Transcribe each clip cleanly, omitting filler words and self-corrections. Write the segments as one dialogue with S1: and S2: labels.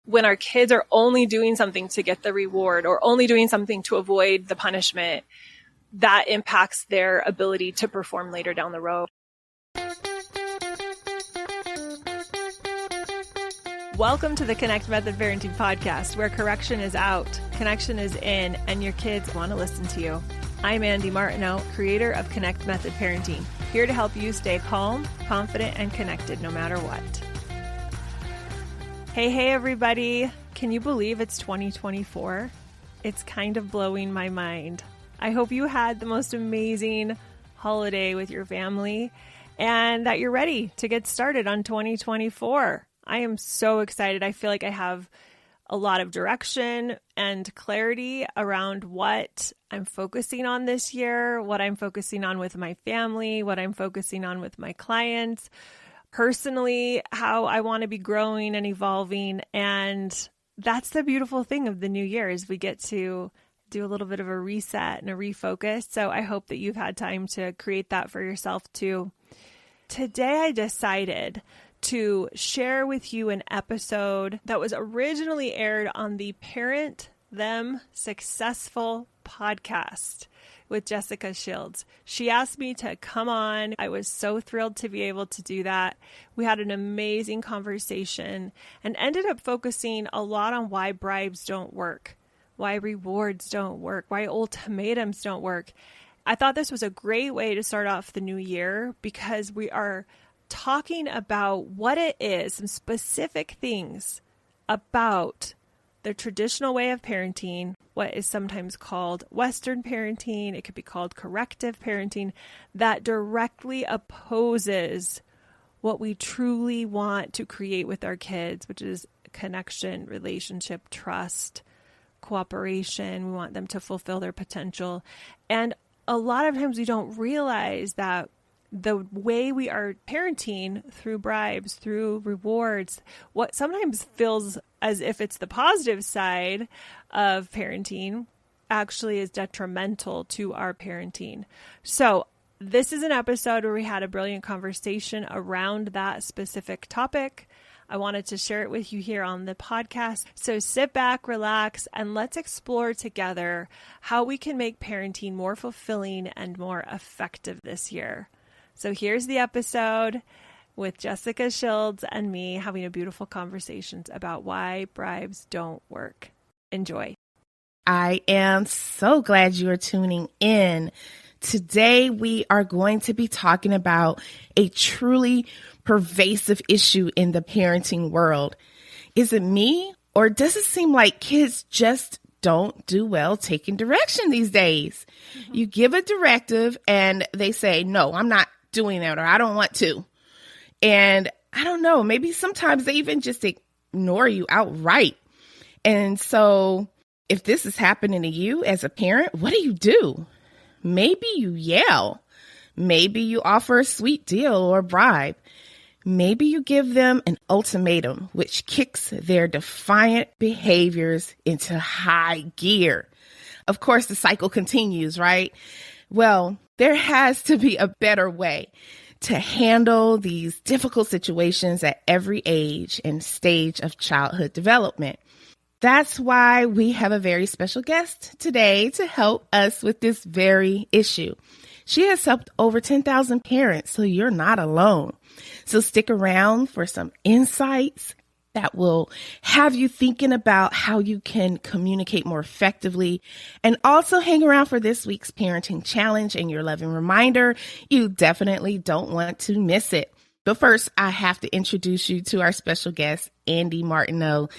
S1: when our kids are only doing something to get the reward or only doing something to avoid the punishment, that impacts their ability to perform later down the road. Welcome to the Connect Method Parenting Podcast, where correction is out, connection is in, and your kids want to listen to you. I'm Andy Martineau, creator of Connect Method Parenting, here to help you stay calm, confident, and connected no matter what. Hey, everybody. Can you believe it's 2024? It's kind of blowing my mind. I hope you had the most amazing holiday with your family and that you're ready to get started on 2024. I am so excited. I feel like I have a lot of direction and clarity around what I'm focusing on this year, what I'm focusing on with my family, what I'm focusing on with my clients, personally, how I want to be growing and evolving. And that's the beautiful thing of the new year is we get to do a little bit of a reset and a refocus. So I hope that you've had time to create that for yourself too. Today, I decided to share with you an episode that was originally aired on the Parent Them Successful podcast with Jessica Shields. She asked me to come on. I was so thrilled to be able to do that. We had an amazing conversation and ended up focusing a lot on why bribes don't work, why rewards don't work, why ultimatums don't work. I thought this was a great way to start off the new year because we are talking about what it is, some specific things about the traditional way of parenting, what is sometimes called Western parenting, it could be called corrective parenting, that directly opposes what we truly want to create with our kids, which is connection, relationship, trust, cooperation. We want them to fulfill their potential. And a lot of times we don't realize that the way we are parenting through bribes, through rewards, what sometimes feels as if it's the positive side of parenting actually is detrimental to our parenting. So this is an episode where we had a brilliant conversation around that specific topic. I wanted to share it with you here on the podcast. So sit back, relax, and let's explore together how we can make parenting more fulfilling and more effective this year. So here's the episode with Jessica Shields and me having a beautiful conversations about why bribes don't work. Enjoy.
S2: I am so glad you are tuning in. Today, we are going to be talking about a truly pervasive issue in the parenting world. Is it me, or does it seem like kids just don't do well taking direction these days? Mm-hmm. You give a directive and they say, no, I'm not doing that, or I don't want to. And I don't know, maybe sometimes they even just ignore you outright. And so if this is happening to you as a parent, what do? Maybe you yell. Maybe you offer a sweet deal or bribe. Maybe you give them an ultimatum, which kicks their defiant behaviors into high gear. Of course, the cycle continues, right? Well, there has to be a better way to handle these difficult situations at every age and stage of childhood development. That's why we have a very special guest today to help us with this very issue. She has helped over 10,000 parents, so you're not alone. So stick around for some insights that will have you thinking about how you can communicate more effectively, and also hang around for this week's parenting challenge and your loving reminder. You definitely don't want to miss it. But first, I have to introduce you to our special guest, Andy Martineau.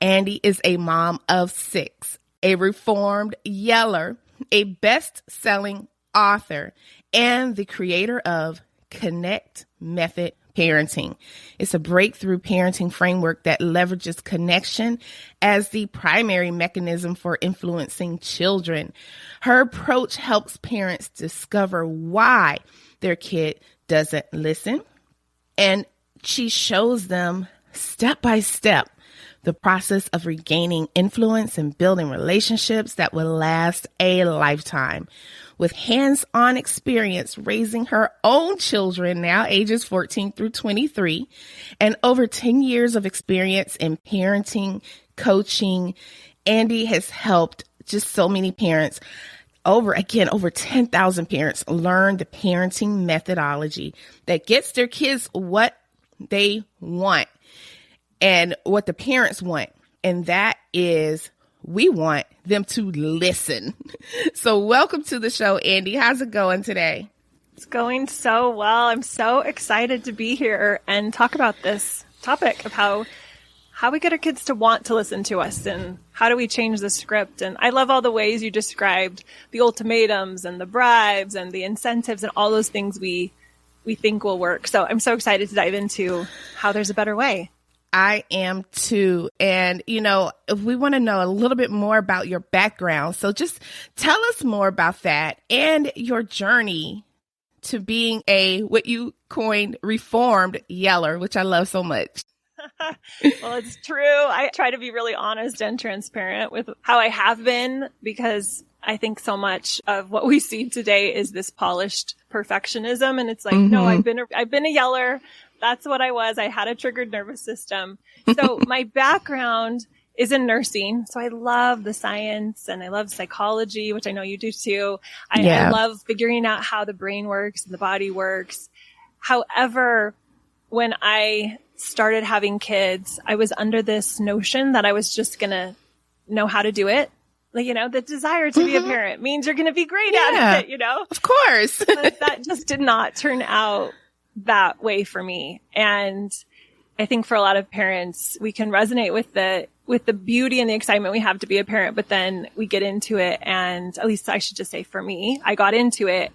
S2: Andy is a mom of 6, a reformed yeller, a best-selling author, and the creator of Connect Method Parenting. It's a breakthrough parenting framework that leverages connection as the primary mechanism for influencing children. Her approach helps parents discover why their kid doesn't listen, and she shows them step by step the process of regaining influence and building relationships that will last a lifetime. With hands-on experience raising her own children, now ages 14 through 23, and over 10 years of experience in parenting, coaching, Andy has helped just so many parents, over 10,000 parents, learn the parenting methodology that gets their kids what they want and what the parents want. And that is, we want them to listen. So welcome to the show, Andy. How's it going today?
S1: It's going so well. I'm so excited to be here and talk about this topic of how we get our kids to want to listen to us and how do we change the script. And I love all the ways you described the ultimatums and the bribes and the incentives and all those things we think will work. So I'm so excited to dive into how there's a better way.
S2: I am too. And, if we want to know a little bit more about your background, so just tell us more about that and your journey to being what you coined, reformed yeller, which I love so much.
S1: Well, it's true. I try to be really honest and transparent with how I have been, because I think so much of what we see today is this polished perfectionism. And it's like, no, I've been a yeller. That's what I was. I had a triggered nervous system. So my background is in nursing. So I love the science and I love psychology, which I know you do too. I love figuring out how the brain works and the body works. However, when I started having kids, I was under this notion that I was just going to know how to do it. Like, the desire to be a parent means you're going to be great at it,
S2: Of course.
S1: But that just did not turn out that way for me. And I think for a lot of parents, we can resonate with the beauty and the excitement we have to be a parent, but then we get into it. And at least I should just say for me, I got into it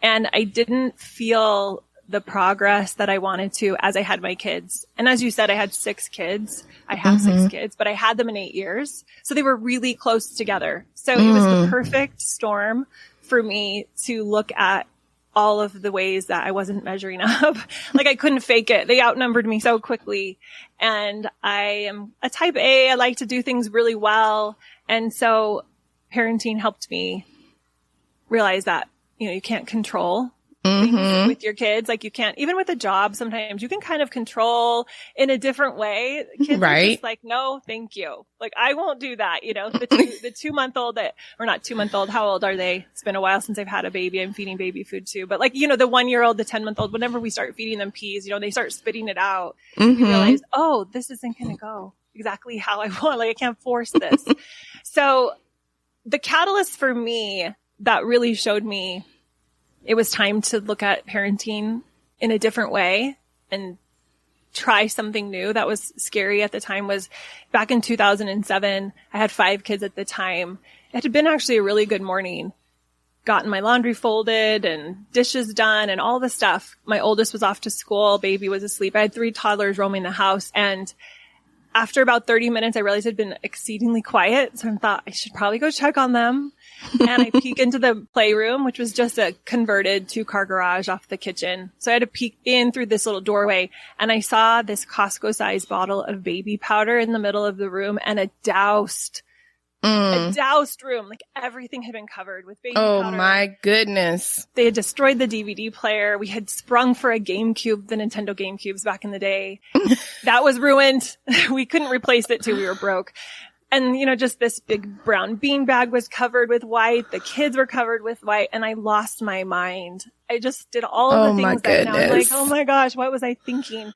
S1: and I didn't feel the progress that I wanted to as I had my kids. And as you said, I had 6 kids. I have 6 kids, but I had them in 8 years. So they were really close together. So it was the perfect storm for me to look at all of the ways that I wasn't measuring up. Like I couldn't fake it. They outnumbered me so quickly. And I am a type A. I like to do things really well. And so parenting helped me realize that, you can't control things with your kids. Like you can't, even with a job, sometimes you can kind of control in a different way. Kids are just like, no, thank you. Like I won't do that. The 2-month-old or not 2-month-old. How old are they? It's been a while since I've had a baby. I'm feeding baby food too. But like, the 1-year-old, the 10-month-old, whenever we start feeding them peas, they start spitting it out. We realize, oh, this isn't going to go exactly how I want. Like I can't force this. So the catalyst for me that really showed me it was time to look at parenting in a different way and try something new that was scary at the time was back in 2007. I had 5 kids at the time. It had been actually a really good morning. Gotten my laundry folded and dishes done and all the stuff. My oldest was off to school. Baby was asleep. I had 3 toddlers roaming the house. And after about 30 minutes, I realized it had been exceedingly quiet. So I thought I should probably go check on them. And I peek into the playroom, which was just a converted 2-car garage off the kitchen. So I had to peek in through this little doorway and I saw this Costco-sized bottle of baby powder in the middle of the room and a doused room. Like everything had been covered with baby powder.
S2: Oh my goodness.
S1: They had destroyed the DVD player. We had sprung for a GameCube, the Nintendo GameCubes back in the day. That was ruined. We couldn't replace it till we were broke. And, just this big brown bean bag was covered with white. The kids were covered with white. And I lost my mind. I just did all of the things that now I'm like, oh my gosh, what was I thinking?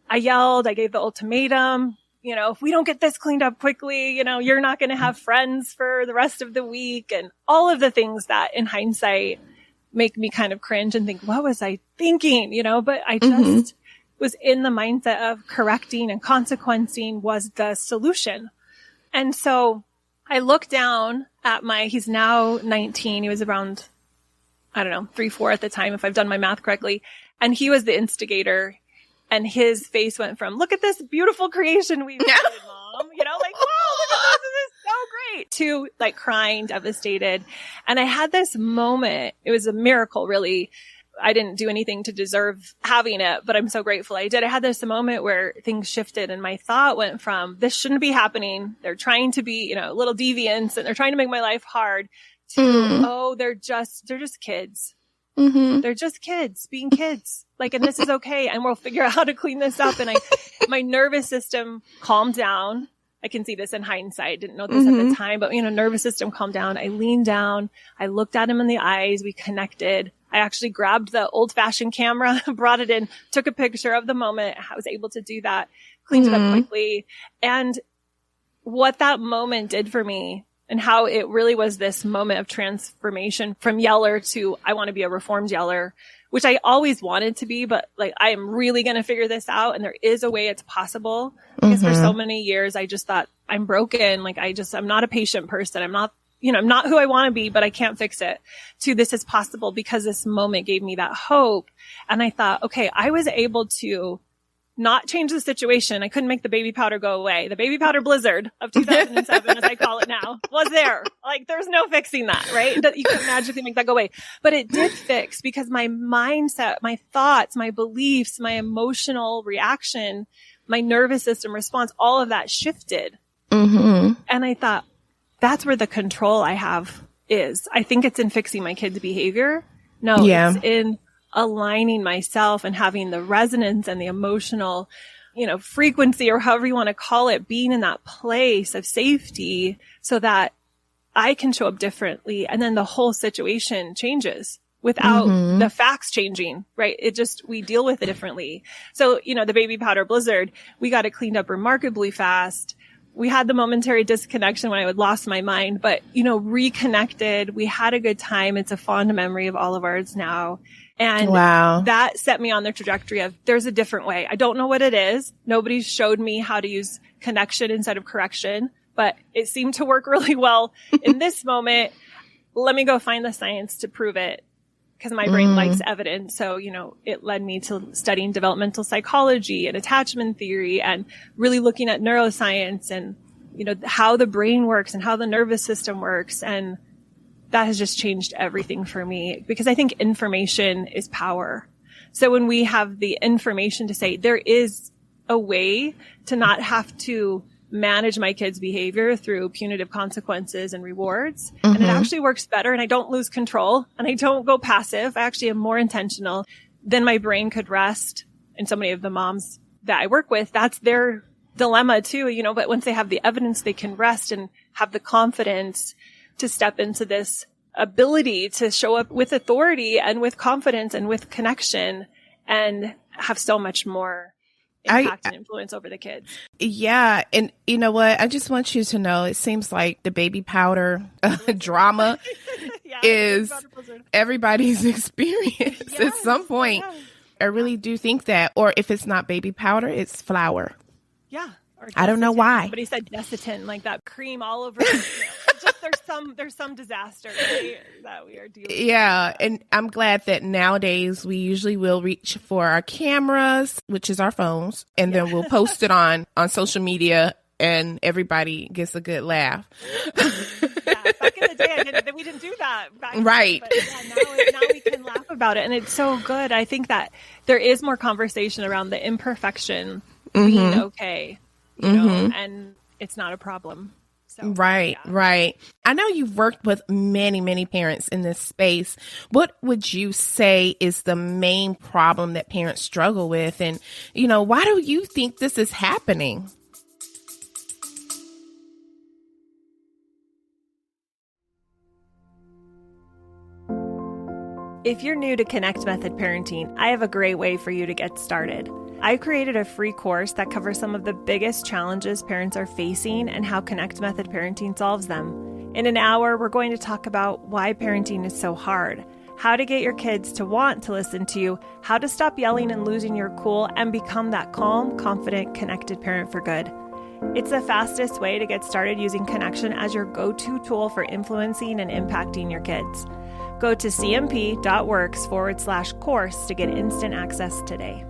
S1: I yelled. I gave the ultimatum. If we don't get this cleaned up quickly, you're not going to have friends for the rest of the week. And all of the things that in hindsight make me kind of cringe and think, what was I thinking? But I just was in the mindset of correcting and consequencing was the solution. And so I looked down at he's now 19. He was around, 3-4 at the time, if I've done my math correctly. And he was the instigator. And his face went from, look at this beautiful creation we've made, Mom. Like, wow, look at this. This is so great. To like crying, devastated. And I had this moment. It was a miracle, really. I didn't do anything to deserve having it, but I'm so grateful I did. I had this moment where things shifted and my thought went from, this shouldn't be happening. They're trying to be, little deviants and they're trying to make my life hard to, oh, they're just kids.
S2: Mm-hmm.
S1: They're just kids being kids. And this is okay. And we'll figure out how to clean this up. And my nervous system calmed down. I can see this in hindsight. Didn't know this at the time, but nervous system calmed down. I leaned down. I looked at him in the eyes. We connected. I actually grabbed the old fashioned camera, brought it in, took a picture of the moment. I was able to do that, cleaned it up quickly. And what that moment did for me and how it really was this moment of transformation from yeller to I want to be a reformed yeller, which I always wanted to be, but I am really going to figure this out. And there is a way it's possible because for so many years, I just thought I'm broken. I'm not a patient person. I'm not who I want to be, but I can't fix it. To this is possible because this moment gave me that hope. And I thought, okay, I was able to not change the situation. I couldn't make the baby powder go away. The baby powder blizzard of 2007, as I call it now, was there. There's no fixing that, right? You couldn't magically make that go away. But it did fix because my mindset, my thoughts, my beliefs, my emotional reaction, my nervous system response, all of that shifted. And I thought, that's where the control I have is. I think it's in fixing my kids' behavior. No, it's in aligning myself and having the resonance and the emotional, frequency or however you want to call it, being in that place of safety so that I can show up differently. And then the whole situation changes without the facts changing, right? We deal with it differently. So, the baby powder blizzard, we got it cleaned up remarkably fast. We had the momentary disconnection when I had lost my mind, but, reconnected. We had a good time. It's a fond memory of all of ours now. And that set me on the trajectory of there's a different way. I don't know what it is. Nobody showed me how to use connection instead of correction, but it seemed to work really well in this moment. Let me go find the science to prove it because my brain likes evidence. So, it led me to studying developmental psychology and attachment theory and really looking at neuroscience and, how the brain works and how the nervous system works. And that has just changed everything for me because I think information is power. So when we have the information to say there is a way to not have to manage my kids' behavior through punitive consequences and rewards, and it actually works better and I don't lose control and I don't go passive. I actually am more intentional, then my brain could rest. And so many of the moms that I work with, that's their dilemma too, but once they have the evidence, they can rest and have the confidence to step into this ability to show up with authority and with confidence and with connection and have so much more impact and influence over the kids.
S2: Yeah. And you know what? I just want you to know, it seems like the baby powder drama is everybody's experience at some point. I really do think that. Or if it's not baby powder, it's flour.
S1: Yeah.
S2: I don't know why.
S1: But he said Desitin, like that cream all over. Just there's some disaster, right, that we are dealing with.
S2: Yeah, and I'm glad that nowadays we usually will reach for our cameras, which is our phones, and then we'll post it on social media, and everybody gets a good laugh.
S1: Yeah, back in the day, we didn't do that.
S2: Right.
S1: Then, but now we can laugh about it, and it's so good. I think that there is more conversation around the imperfection being okay. You know, and it's not a problem. So,
S2: right. I know you've worked with many, many parents in this space. What would you say is the main problem that parents struggle with? And, why do you think this is happening?
S1: If you're new to Connect Method Parenting, I have a great way for you to get started. I created a free course that covers some of the biggest challenges parents are facing and how Connect Method Parenting solves them. In an hour, we're going to talk about why parenting is so hard, how to get your kids to want to listen to you, how to stop yelling and losing your cool, and become that calm, confident, connected parent for good. It's the fastest way to get started using connection as your go-to tool for influencing and impacting your kids. Go to cmp.works/course to get instant access today.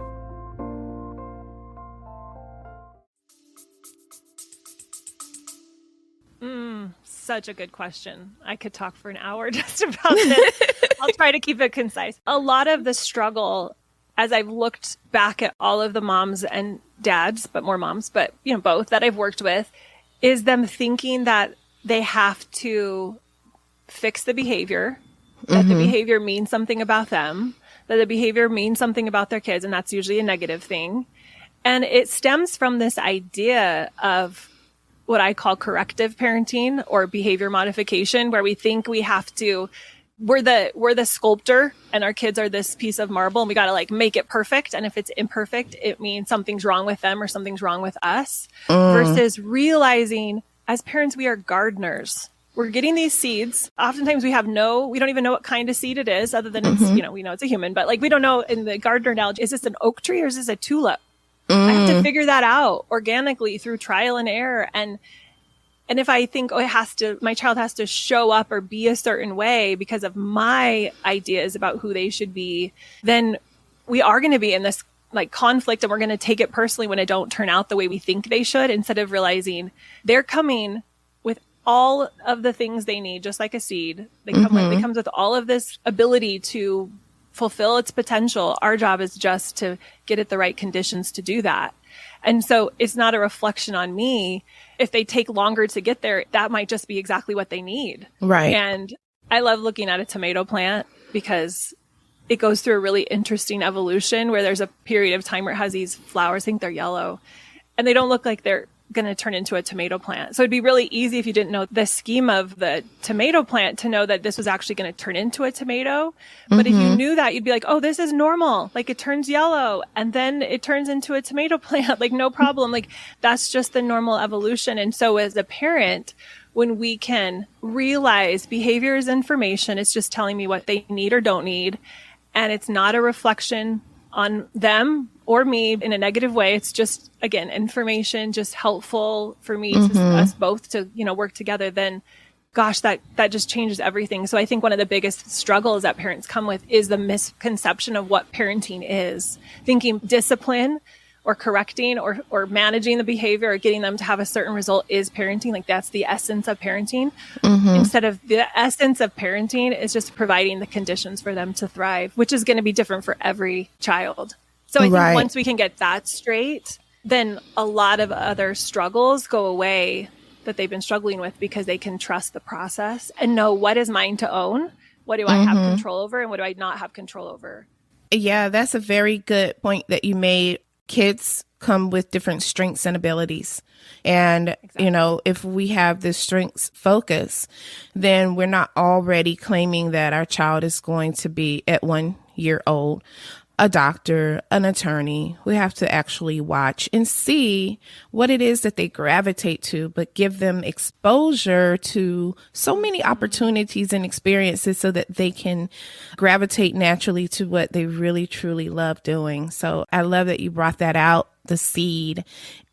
S1: such a good question. I could talk for an hour just about this. I'll try to keep it concise. A lot of the struggle, as I've looked back at all of the moms and dads, but more moms, but both that I've worked with, is them thinking that they have to fix the behavior, that the behavior means something about them, that the behavior means something about their kids, and that's usually a negative thing. And it stems from this idea of what I call corrective parenting or behavior modification, where we think we have to, we're the sculptor and our kids are this piece of marble and we got to like make it perfect. And if it's imperfect, it means something's wrong with them or something's wrong with us, versus realizing as parents, we are gardeners. We're getting these seeds. Oftentimes we don't even know what kind of seed it is, other than it's, we know it's a human, but like we don't know in the gardener analogy, is this an oak tree or is this a tulip? I have to figure that out organically through trial and error. And if I think, my child has to show up or be a certain way because of my ideas about who they should be, then we are going to be in this like conflict and we're going to take it personally when it don't turn out the way we think they should, instead of realizing they're coming with all of the things they need, just like a seed. They comes with all of this ability to fulfill its potential. Our job is just to get it the right conditions to do that. And so it's not a reflection on me. If they take longer to get there, that might just be exactly what they need.
S2: Right.
S1: And I love looking at a tomato plant because it goes through a really interesting evolution where there's a period of time where it has these flowers, I think they're yellow, and they don't look like they're going to turn into a tomato plant. So it'd be really easy if you didn't know the scheme of the tomato plant to know that this was actually going to turn into a tomato. But if you knew that, you'd be like, oh, this is normal. Like it turns yellow and then it turns into a tomato plant. Like no problem. Like that's just the normal evolution. And so as a parent, when we can realize behavior is information, it's just telling me what they need or don't need. And it's not a reflection on them or me in a negative way. It's just, again, information, just helpful for me to us both to, work together. Then gosh, that just changes everything. So I think one of the biggest struggles that parents come with is the misconception of what parenting is. Thinking discipline or correcting or managing the behavior or getting them to have a certain result is parenting. Like that's the essence of parenting. Instead of the essence of parenting is just providing the conditions for them to thrive, which is going to be different for every child. So I think once we can get that straight, then a lot of other struggles go away that they've been struggling with, because they can trust the process and know what is mine to own, what do I have control over, and what do I not have control over.
S2: Yeah, that's a very good point that you made. Kids come with different strengths and abilities. And, if we have this strengths focus, then we're not already claiming that our child is going to be at 1 year old a doctor, an attorney. We have to actually watch and see what it is that they gravitate to, but give them exposure to so many opportunities and experiences so that they can gravitate naturally to what they really, truly love doing. So I love that you brought that out, the seed,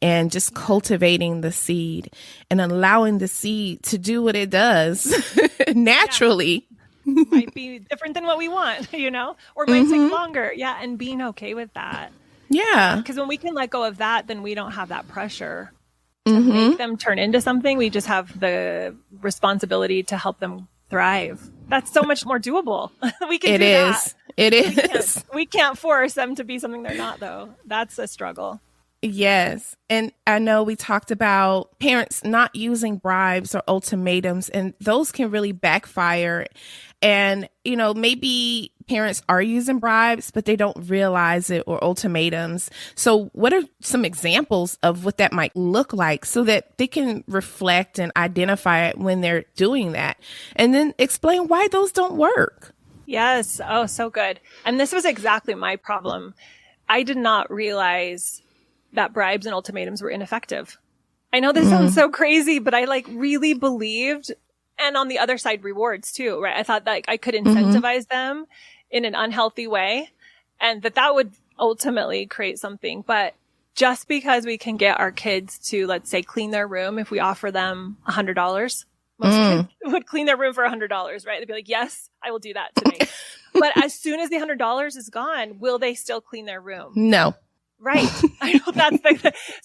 S2: and just cultivating the seed and allowing the seed to do what it does naturally.
S1: Might be different than what we want, or might take longer. Yeah. And being okay with that.
S2: Yeah.
S1: Because when we can let go of that, then we don't have that pressure to make them turn into something. We just have the responsibility to help them thrive. That's so much more doable. We can do that.
S2: It is.
S1: We can't force them to be something they're not, though. That's a struggle.
S2: Yes. And I know we talked about parents not using bribes or ultimatums, and those can really backfire. And, maybe parents are using bribes, but they don't realize it, or ultimatums. So what are some examples of what that might look like so that they can reflect and identify it when they're doing that? And then explain why those don't work.
S1: Yes. Oh, so good. And this was exactly my problem. I did not realize that bribes and ultimatums were ineffective. I know this sounds so crazy, but I really believed, and on the other side, rewards too, right? I thought that I could incentivize them in an unhealthy way, and that would ultimately create something. But just because we can get our kids to, let's say, clean their room, if we offer them $100, most kids would clean their room for $100, right? They'd be like, yes, I will do that today. But as soon as the $100 is gone, will they still clean their room?
S2: No.
S1: Right. I know that's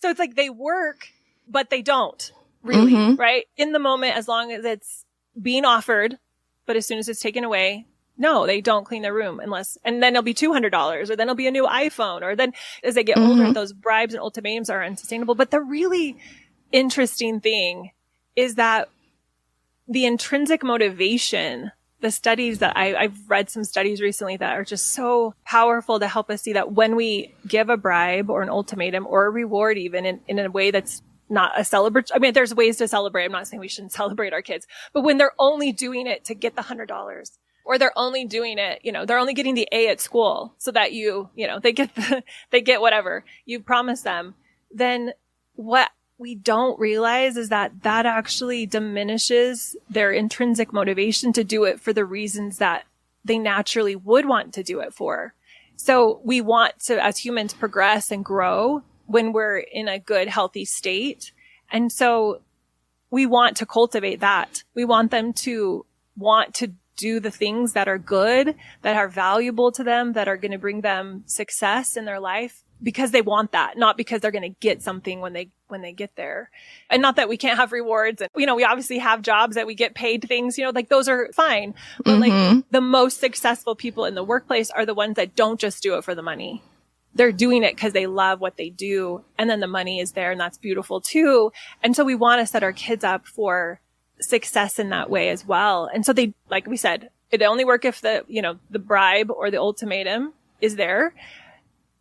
S1: so it's like they work, but they don't. really,
S2: Mm-hmm.
S1: right? In the moment, as long as it's being offered, but as soon as it's taken away, no, they don't clean their room and then it'll be $200 or then it'll be a new iPhone, or then as they get older, those bribes and ultimatums are unsustainable. But the really interesting thing is that the intrinsic motivation, the studies that I've read some studies recently that are just so powerful to help us see that when we give a bribe or an ultimatum or a reward, even in a way that's not a celebrate. I mean, there's ways to celebrate. I'm not saying we shouldn't celebrate our kids, but when they're only doing it to get the $100, or they're only doing it, they're only getting the A at school so that they get whatever you promised them, then what we don't realize is that actually diminishes their intrinsic motivation to do it for the reasons that they naturally would want to do it for. So we want to, as humans, progress and grow when we're in a good, healthy state. And so we want to cultivate that. We want them to want to do the things that are good, that are valuable to them, that are going to bring them success in their life, because they want that, not because they're going to get something when they get there. And not that we can't have rewards. And, we obviously have jobs that we get paid things, like those are fine. But like the most successful people in the workplace are the ones that don't just do it for the money. They're doing it because they love what they do. And then the money is there, and that's beautiful too. And so we want to set our kids up for success in that way as well. And so they, like we said, it only work if the bribe or the ultimatum is there.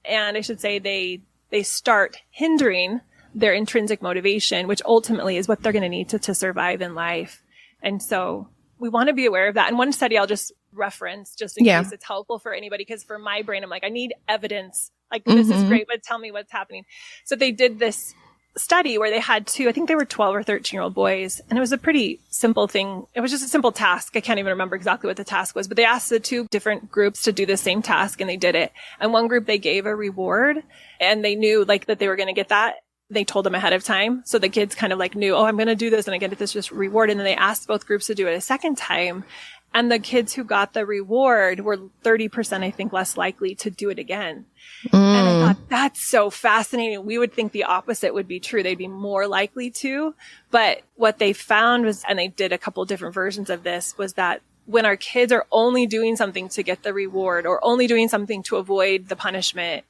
S1: And I should say they start hindering their intrinsic motivation, which ultimately is what they're going to need to survive in life. And so we want to be aware of that. And one study I'll just reference just in case it's helpful for anybody, because for my brain, I'm like, I need evidence. Like, this is great, but tell me what's happening. So they did this study where they had I think they were 12 or 13-year-old boys. And it was a pretty simple thing. It was just a simple task. I can't even remember exactly what the task was, but they asked the two different groups to do the same task, and they did it. And one group, they gave a reward, and they knew like that they were going to get that. They told them ahead of time. So the kids kind of like knew, oh, I'm going to do this and I get this just reward. And then they asked both groups to do it a second time. And the kids who got the reward were 30%, I think, less likely to do it again. And I thought, that's so fascinating. We would think the opposite would be true. They'd be more likely to. But what they found was, and they did a couple different versions of this, was that when our kids are only doing something to get the reward or only doing something to avoid the punishment,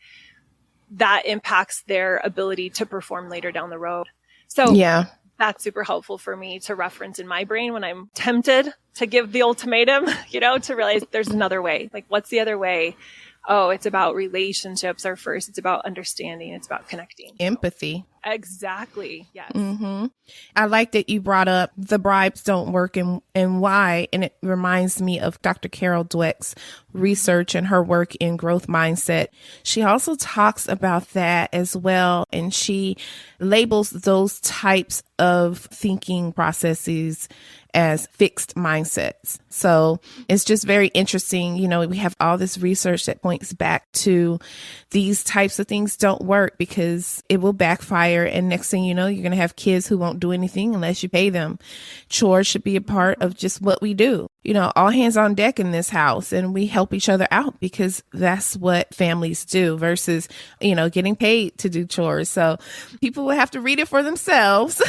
S1: that impacts their ability to perform later down the road. So that's super helpful for me to reference in my brain when I'm tempted to give the ultimatum, to realize there's another way. Like, what's the other way? Oh, it's about relationships are first. It's about understanding. It's about connecting.
S2: Empathy.
S1: Exactly. Yes.
S2: I like that you brought up the bribes don't work and why. And it reminds me of Dr. Carol Dweck's research and her work in growth mindset. She also talks about that as well. And she labels those types of thinking processes as fixed mindsets. So it's just very interesting. We have all this research that points back to these types of things don't work because it will backfire. And next thing you know, you're going to have kids who won't do anything unless you pay them. Chores should be a part of just what we do. All hands on deck in this house, and we help each other out because that's what families do versus, getting paid to do chores. So people will have to read it for themselves.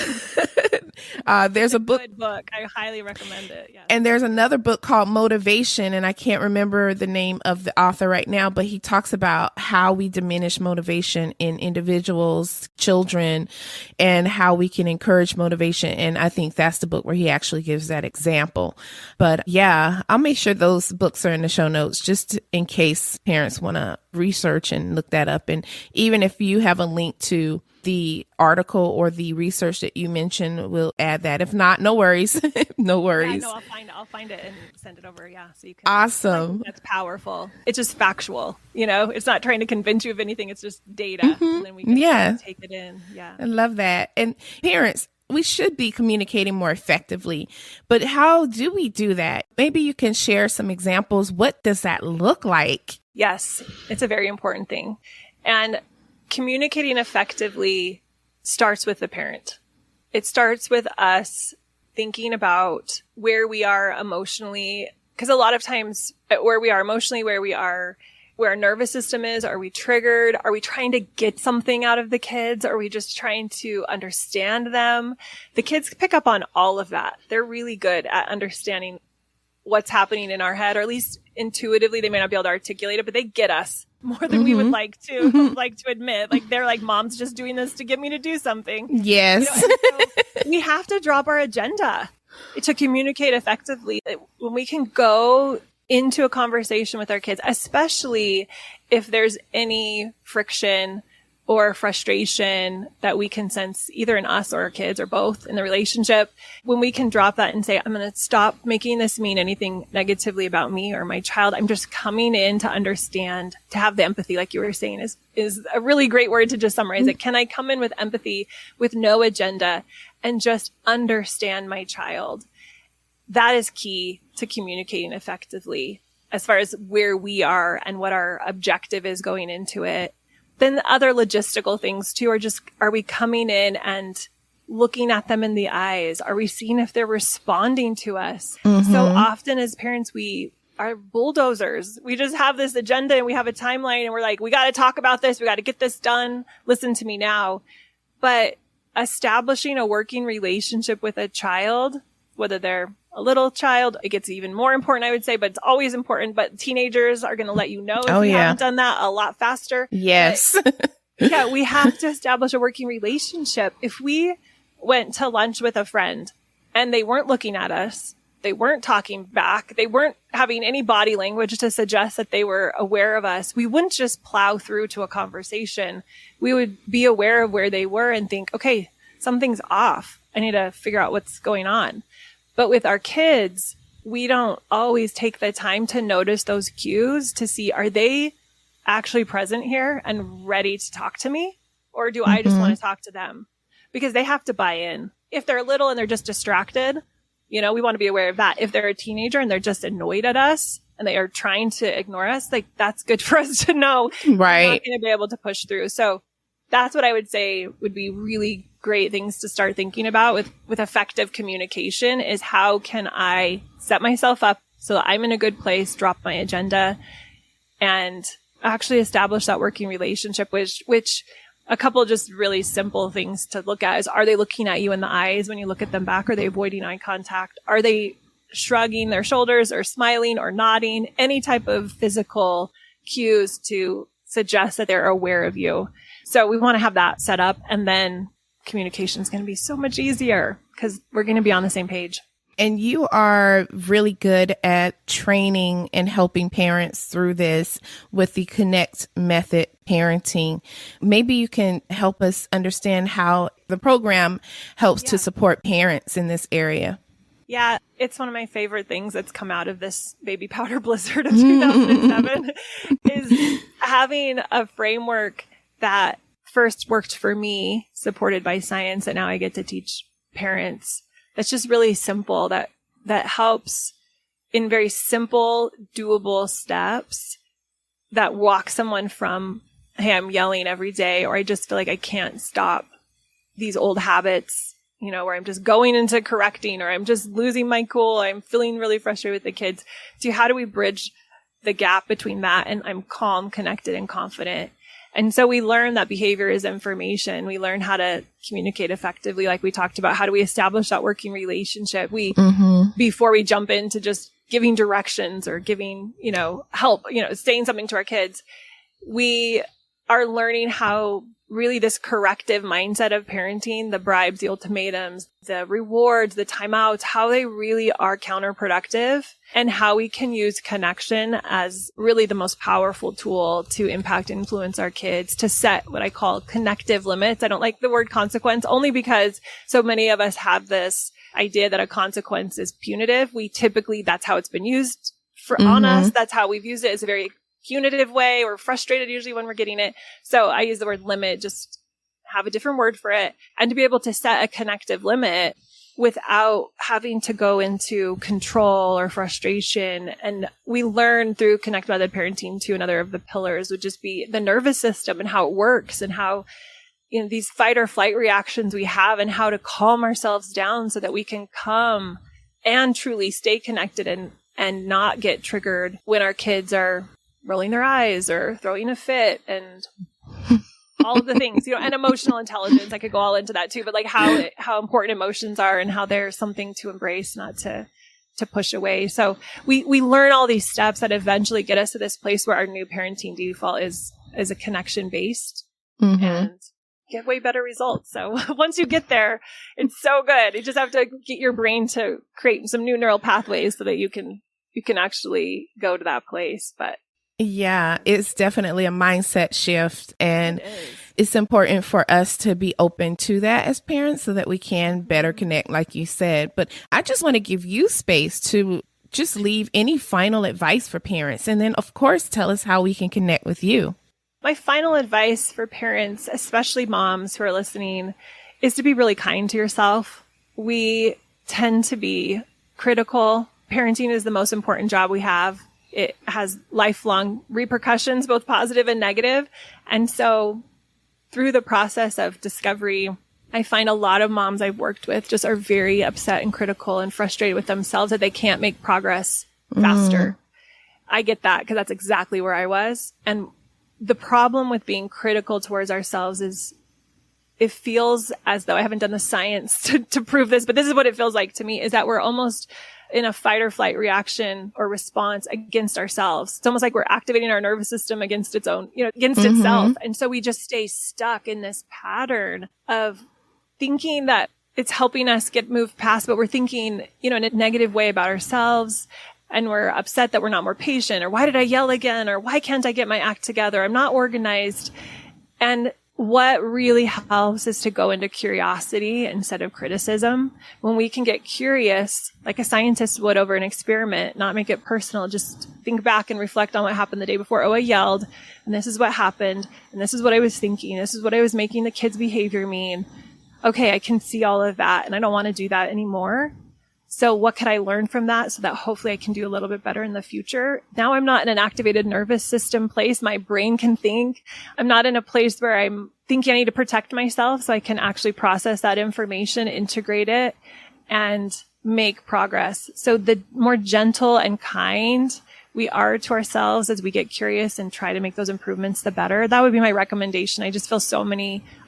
S2: There's a book.
S1: Good book. I highly recommend it. Yes.
S2: And there's another book called Motivation, and I can't remember the name of the author right now, but he talks about how we diminish motivation in individuals, children, and how we can encourage motivation. And I think that's the book where he actually gives that example. But yeah, I'll make sure those books are in the show notes just in case parents want to research and look that up. And even if you have a link to the article or the research that you mentioned, we'll add that. If not, no worries. No worries.
S1: Yeah, no, I'll find it and send it over. Yeah. So you can.
S2: Awesome.
S1: That's powerful. It's just factual. It's not trying to convince you of anything. It's just data. And then we can take it in. Yeah.
S2: I love that. And parents, we should be communicating more effectively, but how do we do that? Maybe you can share some examples. What does that look like?
S1: Yes, it's a very important thing. And communicating effectively starts with the parent. It starts with us thinking about where we are emotionally, because a lot of times where we are emotionally, where we are where our nervous system is. Are we triggered? Are we trying to get something out of the kids? Are we just trying to understand them? The kids pick up on all of that. They're really good at understanding what's happening in our head, or at least intuitively. They may not be able to articulate it, but they get us more than we would like to admit. Like, they're like, Mom's just doing this to get me to do something.
S2: Yes.
S1: So we have to drop our agenda to communicate effectively. When we can go into a conversation with our kids, especially if there's any friction or frustration that we can sense either in us or our kids or both in the relationship, when we can drop that and say, I'm going to stop making this mean anything negatively about me or my child. I'm just coming in to understand, to have the empathy, like you were saying, is a really great word to just summarize it. Can I come in with empathy, with no agenda, and just understand my child? That is key to communicating effectively as far as where we are and what our objective is going into it. Then the other logistical things too are we coming in and looking at them in the eyes? Are we seeing if they're responding to us? So often as parents, we are bulldozers. We just have this agenda and we have a timeline and we're like, we got to talk about this. We got to get this done. Listen to me now. But establishing a working relationship with a child, whether they're a little child, it gets even more important, I would say, but it's always important. But teenagers are going to let you know if you haven't done that a lot faster.
S2: Yes.
S1: Yeah, we have to establish a working relationship. If we went to lunch with a friend and they weren't looking at us, they weren't talking back, they weren't having any body language to suggest that they were aware of us, we wouldn't just plow through to a conversation. We would be aware of where they were and think, okay, something's off. I need to figure out what's going on. But with our kids, we don't always take the time to notice those cues to see, are they actually present here and ready to talk to me? Or do I just want to talk to them? Because they have to buy in. If they're little and they're just distracted, we want to be aware of that. If they're a teenager and they're just annoyed at us and they are trying to ignore us, like, that's good for us to know.
S2: Right.
S1: We're not going to be able to push through. So that's what I would say would be really great things to start thinking about with effective communication, is how can I set myself up so that I'm in a good place, drop my agenda, and actually establish that working relationship, which a couple just really simple things to look at is, are they looking at you in the eyes when you look at them back? Are they avoiding eye contact? Are they shrugging their shoulders or smiling or nodding? Any type of physical cues to suggest that they're aware of you. So we want to have that set up, and then communication is going to be so much easier because we're going to be on the same page.
S2: And you are really good at training and helping parents through this with the Connect method parenting. Maybe you can help us understand how the program helps to support parents in this area.
S1: Yeah, it's one of my favorite things that's come out of this baby powder blizzard of 2007 is having a framework that first worked for me, supported by science, and now I get to teach parents. That's just really simple, that helps in very simple, doable steps that walk someone from, hey, I'm yelling every day, or I just feel like I can't stop these old habits, where I'm just going into correcting, or I'm just losing my cool, I'm feeling really frustrated with the kids, to how do we bridge the gap between that and I'm calm, connected, and confident. And so we learn that behavior is information. We learn how to communicate effectively, like we talked about. How do we establish that working relationship? Before we jump into just giving directions or giving, help, saying something to our kids, we are learning how really this corrective mindset of parenting, the bribes, the ultimatums, the rewards, the timeouts, how they really are counterproductive, and how we can use connection as really the most powerful tool to impact and influence our kids, to set what I call connective limits. I don't like the word consequence, only because so many of us have this idea that a consequence is punitive. That's how it's been used on us. That's how we've used it. It's a very punitive way. We're frustrated usually when we're getting it. So I use the word limit, just have a different word for it. And to be able to set a connective limit without having to go into control or frustration. And we learn through Connect Method Parenting too, another of the pillars would just be the nervous system and how it works, and how, these fight or flight reactions we have, and how to calm ourselves down so that we can come and truly stay connected and not get triggered when our kids are rolling their eyes or throwing a fit and all of the things, and emotional intelligence. I could go all into that too, but like how important emotions are and how they're something to embrace, not to push away. So we learn all these steps that eventually get us to this place where our new parenting default is a connection based and get way better results. So once you get there, it's so good. You just have to get your brain to create some new neural pathways so that you can actually go to that place. But
S2: yeah, it's definitely a mindset shift, and it's important for us to be open to that as parents so that we can better connect, like you said. But I just want to give you space to just leave any final advice for parents, and then of course tell us how we can connect with you.
S1: My final advice for parents, especially moms who are listening, is to be really kind to yourself. We tend to be critical. Parenting is the most important job we have. It has lifelong repercussions, both positive and negative. And so through the process of discovery, I find a lot of moms I've worked with just are very upset and critical and frustrated with themselves that they can't make progress faster. I get that because that's exactly where I was. And the problem with being critical towards ourselves is it feels as though I haven't done the science to prove this, but this is what it feels like to me, is that we're almost in a fight or flight reaction or response against ourselves. It's almost like we're activating our nervous system against its own, against itself. And so we just stay stuck in this pattern of thinking that it's helping us move past, but we're thinking, in a negative way about ourselves. And we're upset that we're not more patient, or why did I yell again? Or why can't I get my act together? I'm not organized. And what really helps is to go into curiosity instead of criticism. When we can get curious, like a scientist would over an experiment, not make it personal, just think back and reflect on what happened the day before. Oh, I yelled, and this is what happened, and this is what I was thinking. This is what I was making the kids' behavior mean. Okay, I can see all of that, and I don't want to do that anymore. So what could I learn from that so that hopefully I can do a little bit better in the future? Now I'm not in an activated nervous system place. My brain can think. I'm not in a place where I'm thinking I need to protect myself, so I can actually process that information, integrate it, and make progress. So the more gentle and kind we are to ourselves as we get curious and try to make those improvements, the better. That would be my recommendation. I just feel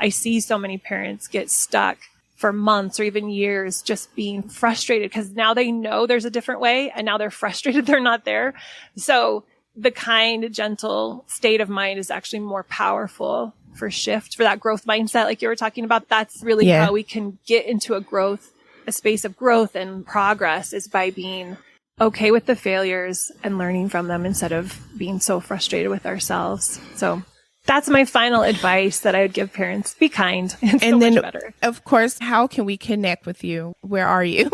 S1: I see so many parents get stuck for months or even years just being frustrated because now they know there's a different way and now they're frustrated they're not there. So the kind, gentle state of mind is actually more powerful for shift, for that growth mindset like you were talking about. That's really how we can get into a space of growth and progress, is by being okay with the failures and learning from them instead of being so frustrated with ourselves. So that's my final advice that I would give parents. Be kind. It's so much better.
S2: Of course, how can we connect with you? Where are you?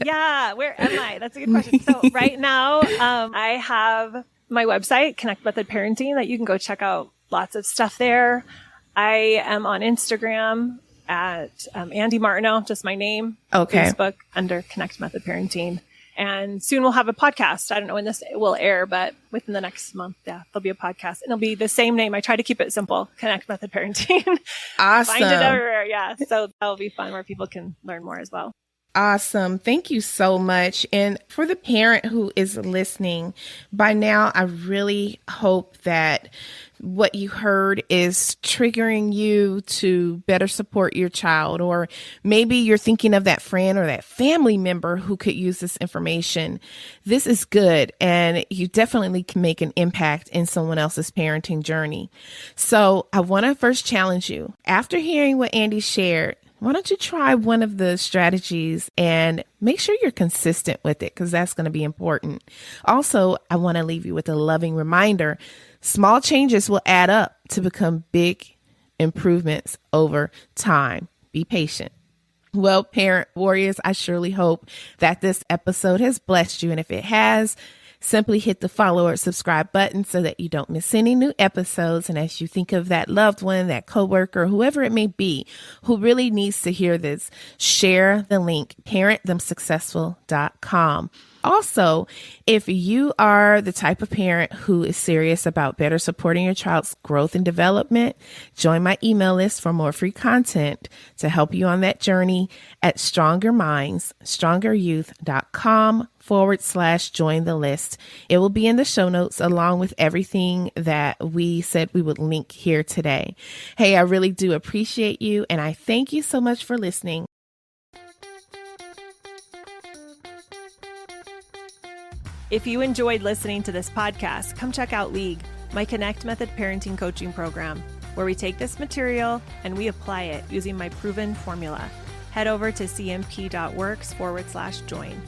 S1: Yeah, where am I? That's a good question. So right now, I have my website, Connect Method Parenting, that you can go check out lots of stuff there. I am on Instagram at Andy Martineau, just my name.
S2: Okay.
S1: Facebook under Connect Method Parenting. And soon we'll have a podcast. I don't know when this will air, but within the next month, there'll be a podcast. And it'll be the same name. I try to keep it simple. Connect Method Parenting.
S2: Awesome.
S1: Find it everywhere. Yeah. So that'll be fun where people can learn more as well.
S2: Awesome. Thank you so much. And for the parent who is listening, by now, I really hope that what you heard is triggering you to better support your child, or maybe you're thinking of that friend or that family member who could use this information. This is good, and you definitely can make an impact in someone else's parenting journey. So I want to first challenge you. After hearing what Andy shared, why don't you try one of the strategies and make sure you're consistent with it, because that's going to be important. Also, I want to leave you with a loving reminder. Small changes will add up to become big improvements over time. Be patient. Well, parent warriors, I surely hope that this episode has blessed you. And if it has, simply hit the follow or subscribe button so that you don't miss any new episodes. And as you think of that loved one, that coworker, whoever it may be, who really needs to hear this, share the link, parentthemsuccessful.com. Also, if you are the type of parent who is serious about better supporting your child's growth and development, join my email list for more free content to help you on that journey at strongerminds, strongeryouth.com join the list. It will be in the show notes along with everything that we said we would link here today. Hey, I really do appreciate you, and I thank you so much for listening.
S1: If you enjoyed listening to this podcast, come check out League, my Connect Method parenting coaching program, where we take this material and we apply it using my proven formula. Head over to cmp.works/join.